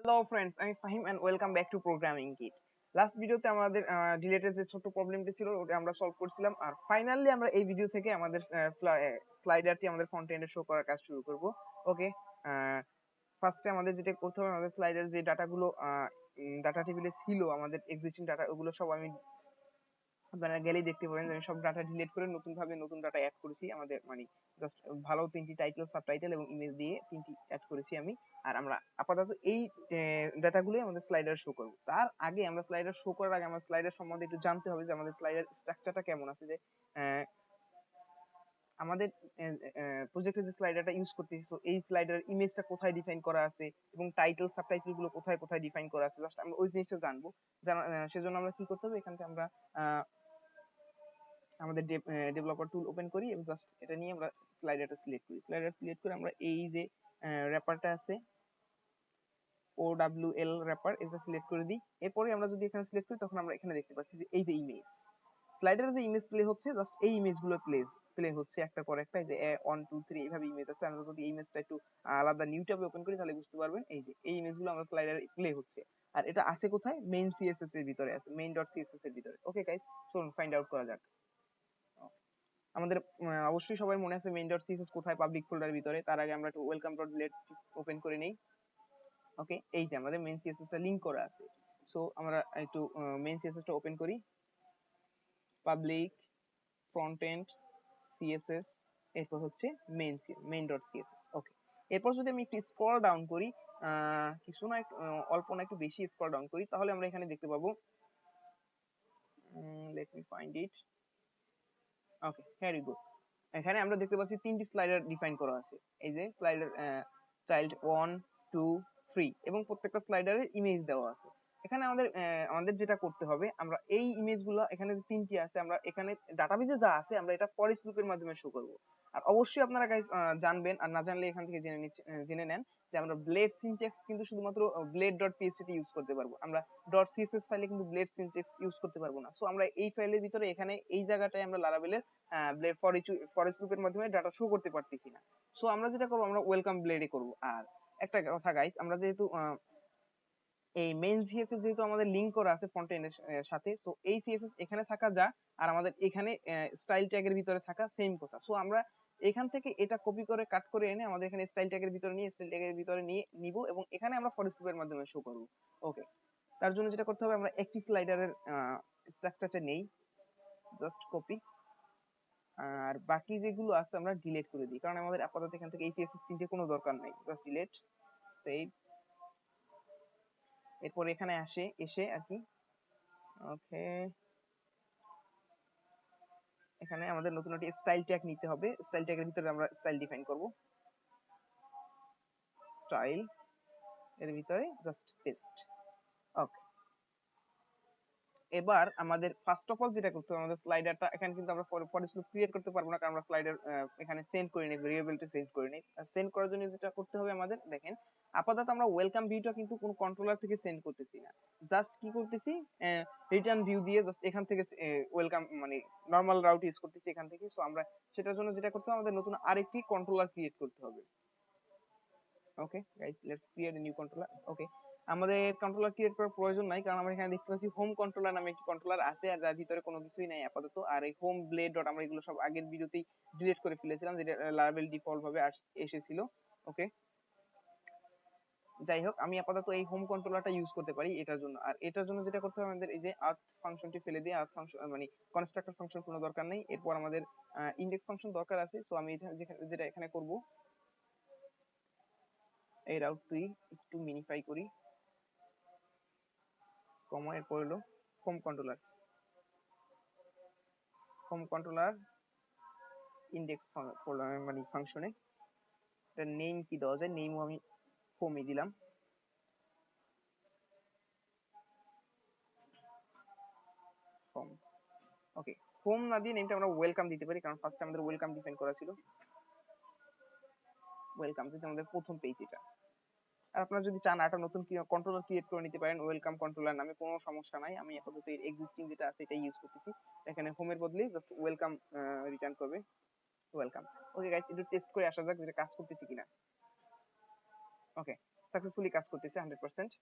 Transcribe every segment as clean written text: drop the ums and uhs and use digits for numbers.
Hello friends, আমি Fahim and welcome back to programming kit. Last ভিডিওতে আমাদের ডিলেটের যে ছোট প্রবলেমটি ছিল ওটা আমরা সলভ করছিলাম, আর ফাইনালি আমরা এই ভিডিও থেকে আমাদের স্লাইডারটি আমাদের ফ্রন্ট এন্ডে শো করার কাজ শুরু করব। ওকে, ফার্স্টে আমাদের যেটা করতে হবে, আমাদের স্লাইডার যে ডাটাগুলো ডাটা টেবিলে ছিল, আমাদের এক্সিস্টিং ডাটা, ওগুলো সব আমি আপনারা গেলেই দেখতে পাবেন যে আমি সব ডাটা ডিলিট করে নতুন ডাটা অ্যাড করেছি। আমাদের মানে জাস্ট ভালো তিনটি টাইটেল, সাবটাইটেল এবং ইমেজ দিয়ে তিনটি অ্যাড করেছি আমি। আর আমরা আপাতত এই ডাটাগুলোই আমাদের স্লাইডার শো করব। তার আগে আমরা স্লাইডার শো করার আগে আমার স্লাইডার সম্বন্ধে একটু জানতে হবে যে আমাদের স্লাইডার স্ট্রাকচারটা কেমন আছে। যে আমাদের প্রজেক্টে যে স্লাইডারটা ইউজ করতেছি, তো এই স্লাইডারের ইমেজটা কোথায় ডিফাইন করা আছে এবং টাইটেল সাবটাইটেল গুলো কোথায় কোথায় ডিফাইন করা আছে, জাস্ট আমরা ওই জিনিসটা জানবো। সেজন্য আমরা কি করতে হবে, এখান থেকে আমরা আমাদের ডেভেলপার টুল ওপেন করি এবং জাস্ট এটা নিয়ে আমরা স্লাইডারটা সিলেক্ট করি। স্লাইডার সিলেক্ট করে আমরা এই যে র্যাপারটা আছে, OWL র্যাপার, এটা সিলেক্ট করে দিই। এরপরে আমরা যদি এখানে সিলেক্ট করি, তখন আমরা এখানে দেখতে পাচ্ছি যে এই যে ইমেজ, স্লাইডারে যে ইমেজ প্লে হচ্ছে, জাস্ট এই ইমেজগুলো প্লে হচ্ছে একটা পর একটা। এই যে 1 2 3 এইভাবে ইমেজ আছে। আমরা যদি এই ইমেজটা একটু আলাদা নিউ ট্যাবে ওপেন করি, তাহলে বুঝতে পারবেন এই যে এই ইমেজগুলো আমরা স্লাইডারে প্লে হচ্ছে। আর এটা আছে কোথায়? মেইন সিএসএস এর ভিতরে আছে, মেইন ডট সিএসএস এর ভিতরে। ওকে গাইস, চলুন ফাইন্ড আউট করা যাক। আমাদের অবশ্যই সবাই মনে আছে মেইন ডট সিএসএস কোথায়, পাবলিক ফোল্ডারের ভিতরে। তার আগে আমরা একটু ওয়েলকাম ডট লেট ওপেন করে নেই। ওকে, এই যে আমাদের মেইন সিএসএস টা লিংক করা আছে। সো আমরা একটু মেইন সিএসএস টা ওপেন করি, পাবলিক ফ্রন্ট এন্ড সিএসএস, এরপর হচ্ছে মেইন ডট সিএসএস। ওকে, এরপর যদি আমি একটু স্ক্রল ডাউন করি, কিছু না একটু অল্প না একটু বেশি স্ক্রল ডাউন করি, তাহলে আমরা এখানে দেখতে পাবো, let me find it. Okay, here you go. এখানে আমরা দেখতে পাচ্ছি তিনটি স্লাইডার ডিফাইন করা আছে। এই যে স্লাইডার চাইল্ড 1 2 3, এবং প্রত্যেকটা স্লাইডারে ইমেজ দেওয়া আছে। এখানে আমাদের যেটা করতে হবে, আমরা এই ইমেজগুলো, এখানে যে তিনটি আছে, আমরা এখানে ডাটাবেজে যা আছে আমরা এটা ফর ইচ লুপের মাধ্যমে শো করব। আর অবশ্যই আপনারা গাইস জানবেন, আর না জানলে এখান থেকে জেনে নেন যে আমরা ব্লেড সিনট্যাক্স কিন্তু শুধুমাত্র ব্লেড ডট পিএইচপি তে ইউজ করতে পারবো। আমরা ডট সিএসএস ফাইলে কিন্তু ব্লেড সিনট্যাক্স ইউজ করতে পারবো না। সো আমরা এই ফাইলের ভিতরে এখানে এই জায়গাটায় আমরা লারাভেলের ব্লেড ফর ইচ লুপের মাধ্যমে ডাটা শো করতে পারতেছি না। সো আমরা যেটা করবো, আমরা ওয়েলকাম ব্লেডে করব। আর একটা কথা গাইস, আমরা যেহেতু এই মেইন সিএসএস যেহেতু আমাদের লিংক করা আছে ফ্রন্ট এন্ডের সাথে, তো এই সিএসএস এখানে থাকা যা, আর আমাদের এখানে স্টাইল ট্যাগের ভিতরে থাকা সেম কথা। সো আমরা এখান থেকে এটা কপি করে কাট করে এনে আমাদের এখানে স্টাইল ট্যাগের ভিতরে নিয়ে নিব, এবং এখানে আমরা ফর লুপের মাধ্যমে শো করব। ওকে, তার জন্য যেটা করতে হবে, আমরা একটি স্লাইডারের স্ট্রাকচারটা নেই, জাস্ট কপি, আর বাকি যেগুলো আছে আমরা ডিলিট করে দিই, কারণ আমাদের আপাতত এখান থেকে এই সিএসএস তিনটে কোনো দরকার নাই। Just delete, save. এরপর এখানে এসে আর কি, ওকে, এখানে আমাদের নতুন একটি স্টাইল ট্যাগ নিতে হবে। স্টাইল ট্যাগের ভিতরে আমরা স্টাইল ডিফাইন করব, স্টাইল এর ভিতরে জাস্ট পেস্ট। ওকে, এবার আমাদের ফার্স্ট অফ অল যেটা করতে হবে, আমাদের স্লাইডারটা এখানে কিন্তু আমরা ফর লুপ ক্রিয়েট করতে পারবো না, কারণ আমরা স্লাইডার এখানে সেন্ড করে নিই, ভেরিয়েবলটা সেন্ড করে নিই। সেন্ড করার জন্য যেটা করতে হবে আমাদের, দেখেন আপাতত আমরা ওয়েলকাম ভিউটা কিন্তু কোনো কন্ট্রোলার থেকে সেন্ড করতেছি না, জাস্ট কি করতেছি, রিটার্ন ভিউ দিয়ে জাস্ট এখান থেকে ওয়েলকাম মানে নরমাল রাউট ইউজ করতেছি এখান থেকে। সো আমরা সেটার জন্য যেটা করতে হবে, আমাদের নতুন আরেকটি কন্ট্রোলার ক্রিয়েট করতে হবে। Okay guys, let's create a new controller. Okay, আমাদের কন্ট্রোলার ক্রিয়েট করার প্রয়োজন নাই, কারণ আমরা এখানে দেখতে পাচ্ছি হোম কন্ট্রোলার নামে একটি কন্ট্রোলার আছে, আর যার ভিতরে কোনো কিছুই নাই আপাতত। আর এই হোম ব্লেড ডট আমরা এগুলো সব আগের ভিডিওতেই ডিলিট করে ফেলেছিলাম, যেটা লারাভেল ডিফল্ট ভাবে এসেছিল। ওকে, যাই হোক, আমি আপাতত এই হোম কন্ট্রোলারটা ইউজ করতে পারি এটার জন্য। আর এটার জন্য যেটা করতে হবে, আমাদের এই যে আর্থ ফাংশনটি ফেলে দিয়ে, আর্থ ফাংশন মানে কনস্ট্রাক্টর ফাংশন কোনো দরকার নেই। এরপর আমাদের ইনডেক্স ফাংশন দরকার আছে। সো আমি যেটা এখানে করব, এই রাউটটি একটু মিনিফাই করি, কমা, এরপর হলো হোম কন্ট্রোলার ইনডেক্স মানে ফাংশনে এটা নেম কি দেওয়া যায়, নেমও আমি হোমই দিলাম। হোম, ওকে, হোম না দিয়ে নেমটা আমরা ওয়েলকাম দিতে পারি, কারণ ফার্স্টে আমাদের ওয়েলকাম ডিফাইন করা ছিল। ওয়েলকাম যেটা আমাদের প্রথম পেজ এটা। আর আপনারা যদি চান একটা নতুন কন্ট্রোলার ক্রিয়েট করে নিতে পারেন ওয়েলকাম কন্ট্রোলার নামে, কোনো সমস্যা নাই। আমি আপাতত এর এক্সিস্টিং যেটা আছে এটাই ইউজ করতেছি। এখানে হোমের বদলে জাস্ট ওয়েলকাম রিটার্ন করবে, ওয়েলকাম। ওকে গাইস, একটু টেস্ট করে আসা যাক যেটা কাজ করতেছে কিনা। ওকে, সাকসেসফুলি কাজ করতেছে 100%।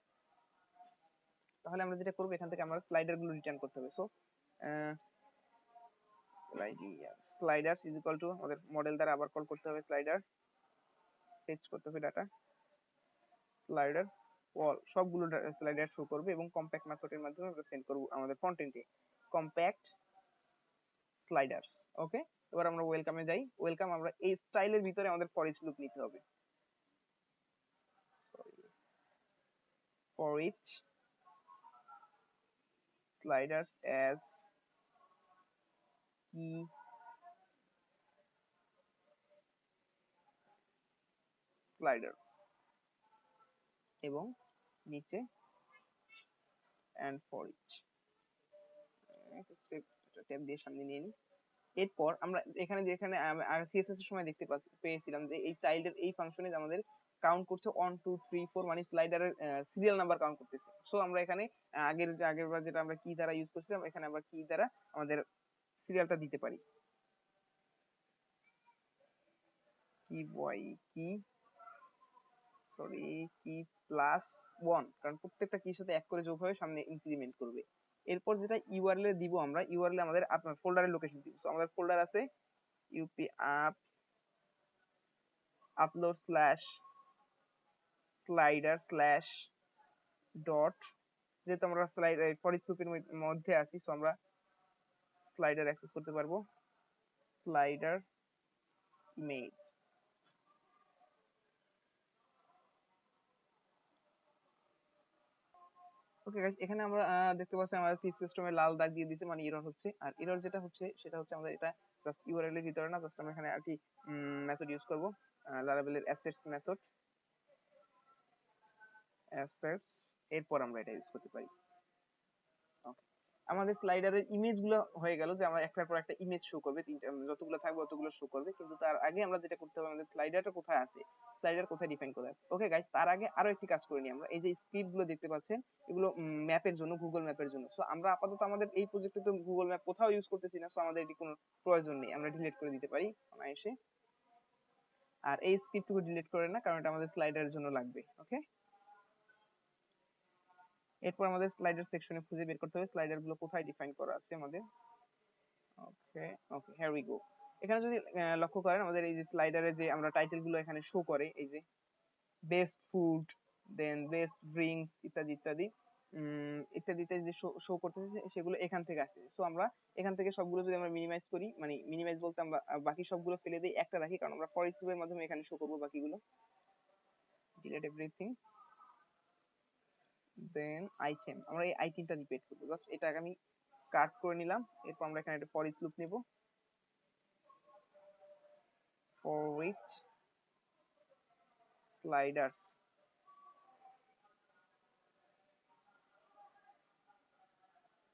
তাহলে আমরা যেটা করবো, এখান থেকে আমরা স্লাইডার গুলো রিটার্ন করতে হবে। So sliders is equal to আমাদের মডেল দ্বারা আবার কল করতে হবে স্লাইডার, ফেচ করতে হবে ডাটা, স্লাইডার ওয়াল সবগুলো স্লাইডার শো করবে এবং কম্প্যাক্ট মেথডের মাধ্যমে আমরা সেন্ড করব আমাদের ফ্রন্ট-এন্ডে কম্প্যাক্ট স্লাইডার্স। ওকে, এবার আমরা ওয়েলকামে যাই। ওয়েলকাম আমরা এই স্টাইলের ভিতরে আমাদের ফর ইচ লুপ নিতে হবে। For each sliders as key slider এবং নিচে and for each ট্যাব দিয়ে সামনে নিয়ে নিই। এরপর আমরা এখানে যেখানে সিএসএস এর সময় দেখতে পেয়েছিলাম যে এই চাইল্ডের এই ফাংশনে আমাদের কাউন্ট করছে 1 2 3 4, মানে স্লাইডারের সিরিয়াল নাম্বার কাউন্ট করতেছে। সো আমরা এখানে আগের বার যেটা আমরা কি দ্বারা ইউজ করছিলাম, এখানে আমরা কি দ্বারা আমাদের সিরিয়ালটা দিতে পারি। কি বয় কি সরি কি প্লাস 1, কারণ প্রত্যেকটা কির সাথে এক করে যোগ হয়ে সামনে ইনক্রিমেন্ট করবে। এরপর যেটা ইউআরএল এ দিব আমরা, ইউআরএল এ আমাদের আপনার ফোল্ডারের লোকেশন দিব। সো আমাদের ফোল্ডার আছে UP up upload slash slider slash dot, যেহেতু আমরা স্লাইডার ফর ইচ লুপের মধ্যে আছি, সো আমরা স্লাইডার অ্যাক্সেস করতে পারবো, স্লাইডার ইমেজ। ওকে গাইস, এখানে আমরা দেখতে পাচ্ছি আমাদের সি সিস্টেমে লাল দাগ দিয়ে দিয়েছে, মানে এরর হচ্ছে। আর এরর যেটা হচ্ছে সেটা হচ্ছে আমাদের এটা জাস্ট ইউআরএল এর ভিতরে না, জাস্ট আমরা এখানে আর কি মেথড ইউজ করব, লারাভেল এর অ্যাসেটস মেথড, অ্যাসেটস। এরপর আমরা এটা ইউজ করতে পারি। ওকে, আমাদের স্লাইডারের ইমেজ গুলো হয়ে গেল, যে আমরা একটার পর একটা ইমেজ শো করবে, তিনটা যতগুলো থাকবে ততগুলো শো করবে। কিন্তু তার আগে আমরা যেটা করতে হবে, আমাদের স্লাইডারটা কোথায় আছে, স্লাইডার কোথায় ডিফাইন করা আছে। ওকে গাইস, তার আগে আরো একটি কাজ করে নিই আমরা। এই যে স্ক্রিপ্ট গুলো দেখতে পাচ্ছেন, এগুলো ম্যাপের জন্য, গুগল ম্যাপের জন্য। সো আমরা আপাতত আমাদের এই প্রজেক্টে তো গুগল ম্যাপ কোথাও ইউজ করতেছি না, সো আমাদের এটি কোনো প্রয়োজন নেই, আমরা ডিলিট করে দিতে পারি অনায়াসে। আর এই স্ক্রিপ্টটুকু ডিলিট করে না, কারণ এটা আমাদের স্লাইডারের জন্য লাগবে। ওকে, এরপর আমাদের স্লাইডার সেকশনে খুঁজে বের করতে হবে স্লাইডার গুলো কোথায় ডিফাইন করা আছে আমাদের। ওকে ওকে, হিয়ার উই গো। এখানে যদি লক্ষ্য করেন, আমাদের এই যে স্লাইডারে যে আমরা টাইটেল গুলো এখানে শো করে, এই যে বেস্ট ফুড, দেন বেস্ট ড্রিঙ্কস, ইত্যাদি ইত্যাদি ইত্যাদিতে যে শো করতেছে, সেগুলো এখান থেকে আসে। সো আমরা এখান থেকে সবগুলো যদি আমরা মিনিমাইজ করি, মানে মিনিমাইজ বলতে আমরা বাকি সবগুলো ফেলে দিই, একটা রাখি, কারণ আমরা ফর ইচ লুপের মাধ্যমে এখানে শো করব বাকিগুলো। ডিলিট এভরিথিং, দেন আইটেম, আমরা এই আইটেমটা রিপিট করব, জাস্ট এটাকে আমি কাট করে নিলাম। এরপর আমরা এখানে একটা ফর ইচ লুপ নেব, for which sliders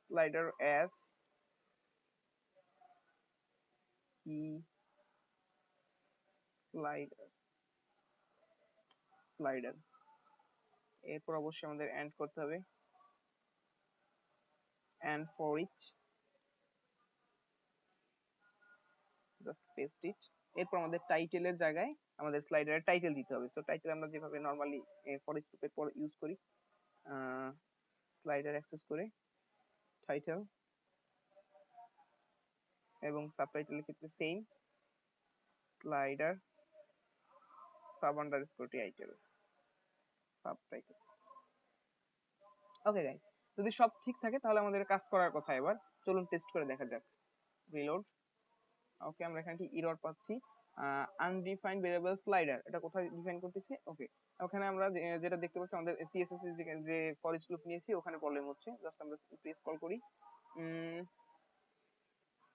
slider as key slider। এরপর অবশ্যই আমাদের এন্ড করতে হবে, and for each just paste it। এরপর আমাদের টাইটেলের জায়গায় আমাদের স্লাইডারের টাইটেল দিতে হবে। সো টাইটেল আমরা যেভাবে নরমালি ফর ইচ লুপের পর ইউজ করি, স্লাইডার অ্যাক্সেস করে টাইটেল, এবং সাবটাইটেলের ক্ষেত্রে same, slider sub underscore title, subtitle. Okay guys, যদি সব ঠিক থাকে তাহলে আমাদের কাজ করার কথা। এবার চলুন টেস্ট করে দেখা যাক। রিলোড। ওকে, আমরা এখানে কি এরর পাচ্ছি, আনডিফাইন্ড ভেরিয়েবল স্লাইডার, এটা কোথায় ডিফাইন করতেছি। ওকে, ওখানে আমরা যেটা দেখতে পাচ্ছি, আমাদের সিএসএস এর যে ফর ইচ লুপ নিয়েছি ওখানে প্রবলেম হচ্ছে। জাস্ট আমরা প্রেস কল করি।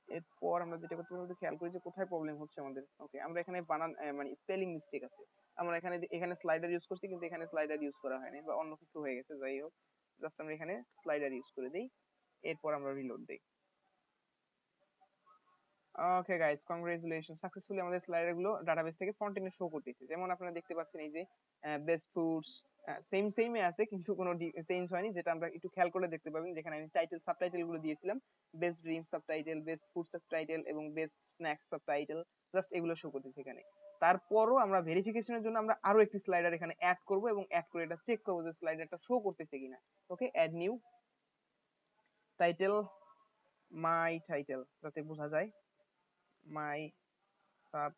এরপর আমরা যেটা করতে পারি, খেয়াল করি যে কোথায় প্রবলেম হচ্ছে আমাদের। ওকে, আমরা এখানে বানান মানে স্পেলিং মিস্টেক আছে। আমরা এখানে স্লাইডার ইউজ করছি, কিন্তু এখানে স্লাইডার ইউজ করা হয়নি, বা অন্য কিছু হয়ে গেছে। যাই হোক, জাস্ট আমরা এখানে স্লাইডার ইউজ করে দেই। এরপর আমরা রিলোড দেই। ওকে গাইস, কংগ্রাচুলেশন, সাকসেসফুলি আমাদের স্লাইডার গুলো ডাটাবেস থেকে ফ্রন্ট এন্ডে শো করতেছে। যেমন আপনারা দেখতে পাচ্ছেন, এই যে বেস্ট ফুডস, সেম সেমই আছে, কিন্তু কোনো চেঞ্জ হয়নি। যেটা আমরা একটু খেয়াল করলে দেখতে পাবেন, যেখানে আমি টাইটেল সাবটাইটেল গুলো দিয়েছিলাম, best dream subtitle, best food subtitle এবং বেস্ট স্ন্যাক্স সাবটাইটেল, জাস্ট এগুলো শো করতেছে এখানে। তারপরও আমরা ভেরিফিকেশনের জন্য আমরা আরো একটি স্লাইডার এখানে অ্যাড করব এবং অ্যাড করে এটা চেক করবো যে স্লাইডারটা শো করতেছে কিনা। ওকে, অ্যাড নিউ টাইটেল, মাই টাইটেল, যাতে বোঝা যায় মাই সাব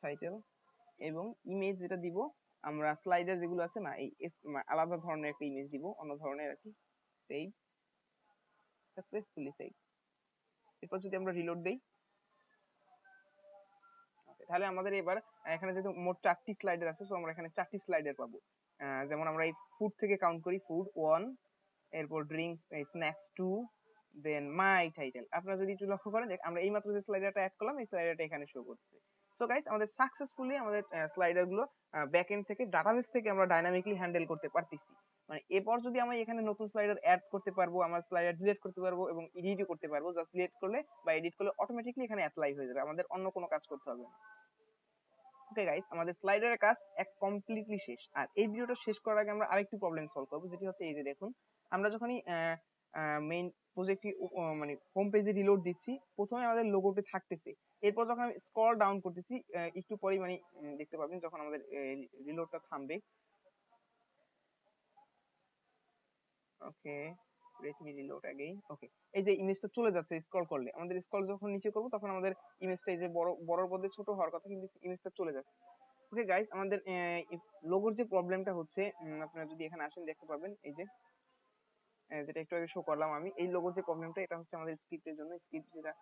টাইটেল। এবং ইমেজ যেটা দিব, আমরা স্লাইডার যেগুলো আছে না, এই আলাদা ধরনের একটা ইমেজ দিব, অন্য ধরনের আর কি। Save, successfully save. এরপর যদি আমরা রিলোড দেই, তাহলে আমাদের এবার এখানে যেহেতু মোট 4টি স্লাইডার আছে, তো আমরা এখানে 4টি স্লাইডার পাবো। যেমন আমরা এই ফুড থেকে কাউন্ট করি, ফুড 1, এরপর ড্রিঙ্কস স্ন্যাক্স 2, দেন মাই টাইটেল। আপনারা যদি একটু লক্ষ্য করেন, আমরা এইমাত্র যে স্লাইডারটা অ্যাড করলাম, এই স্লাইডারটা এখানে শো করছে। সো গাইস, আমাদের সাকসেসফুলি আমাদের স্লাইডার গুলো ব্যাকএন্ড থেকে, ডাটাবেস থেকে আমরা ডাইনামিকলি হ্যান্ডেল করতে পারতেছি। মানে এরপর যদি আমি এখানে নতুন স্লাইডার অ্যাড করতে পারবো, আমার স্লাইডার ডিলিট করতে পারবো এবং এডিটও করতে পারবো। জাস্ট ডিলিট করলে বা এডিট করলে অটোমেটিকলি এখানে অ্যাপ্লাই হয়ে যাবে, আমাদের অন্য কোনো কাজ করতে হবে না। ওকে গাইস, আমাদের স্লাইডারের কাজ কমপ্লিটলি শেষ। আর এই ভিডিওটা শেষ করার আগে আমরা আরেকটি প্রবলেম সলভ করবো, যেটি হচ্ছে এই যে দেখুন, আমরা যখনই মেইন প্রজেক্টটি মানে হোম পেজে রিলোড দিচ্ছি, প্রথমে আমাদের লোগোটি থাকতেছে। এরপর যখন আমি স্ক্রল ডাউন করতেছি, একটু পরেই মানে দেখতে পাবেন যখন আমাদের রিলোডটা থামবে। ওকে, লেট মি রিলোড अगेन। ওকে, এই যে ইমেজটা চলে যাচ্ছে স্ক্রল করলে, আমাদের স্ক্রল যখন নিচে করব তখন আমাদের ইমেজটা এই যে বড়র বদলে ছোট হওয়ার কথা, কিন্তু ইমেজটা চলে যাচ্ছে। ওকে গাইস, আমাদের লোগোর যে প্রবলেমটা হচ্ছে, আপনারা যদি এখানে আসেন দেখতে পাবেন, এই যে যেটা একটু আগে শো করলাম আমি, এই লোগোর যে প্রবলেমটা, এটা হচ্ছে আমাদের স্ক্রিপ্টের জন্য। স্ক্রিপ্ট যেটা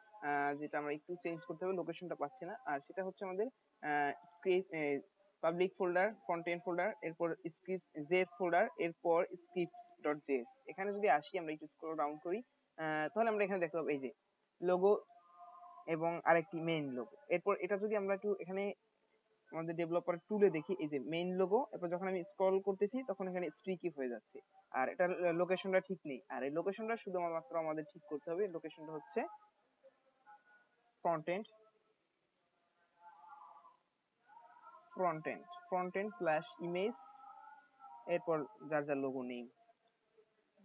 যেটা আমরা একটু চেঞ্জ করতে হবে, লোকেশনটা পাচ্ছি না। আর সেটা হচ্ছে আমাদের script public folder, front-end folder, এরপর স্ক্রিপ্ট জেএস ফোল্ডার, এরপর স্ক্রিপ্টস ডট জেএস। এখানে যদি আসি, আমরা একটু স্ক্রল ডাউন করি, তাহলে আমরা এখানে দেখতে পাবো এই যে লোগো এবং আরেকটি মেইন লোগো। এরপর এটা যদি আমরা একটু এখানে আমাদের ডেভেলপার টুলে দেখি, এই যে মেইন লোগো, এরপর যখন আমি স্ক্রল করতেছি তখন এখানে স্ট্রিকি হয়ে যাচ্ছে, আর এটার লোকেশনটা ঠিক নেই। আর এই লোকেশনটা শুধুমাত্র আমাদের ঠিক করতে হবে। লোকেশনটা হচ্ছে front end, front end slash image, এরপর যার যার logo name,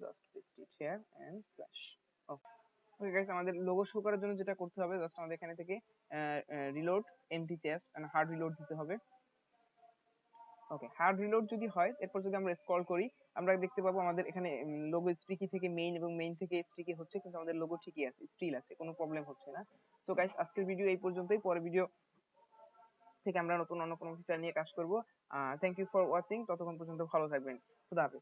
just paste it here and slash. Okay guys, আমাদের লোগো শো করার জন্য যেটা করতে হবে, জাস্ট আমাদের এখানে থেকে রিলোড এমটি চেস্ট এন্ড হার্ড রিলোড দিতে হবে। ওকে, হার্ড রিলোড যদি হয়, এরপর যদি আমরা স্ক্রল করি, আমরা দেখতে পাবো আমাদের এখানে লোগো স্ট্রিকি থেকে মেইন এবং মেইন থেকে স্ট্রিকি হচ্ছে, কিন্তু আমাদের লোগো ঠিকই আছে, স্টিল আছে, কোনো প্রবলেম হচ্ছে না। তো গাইস, আজকের ভিডিও এই পর্যন্তই। পরের ভিডিও থেকে আমরা নতুন অন্য কোনো ফিচার নিয়ে কাজ করব। Thank you for watching. ততক্ষণ পর্যন্ত ভালো থাকবেন। খুদা হাফেজ।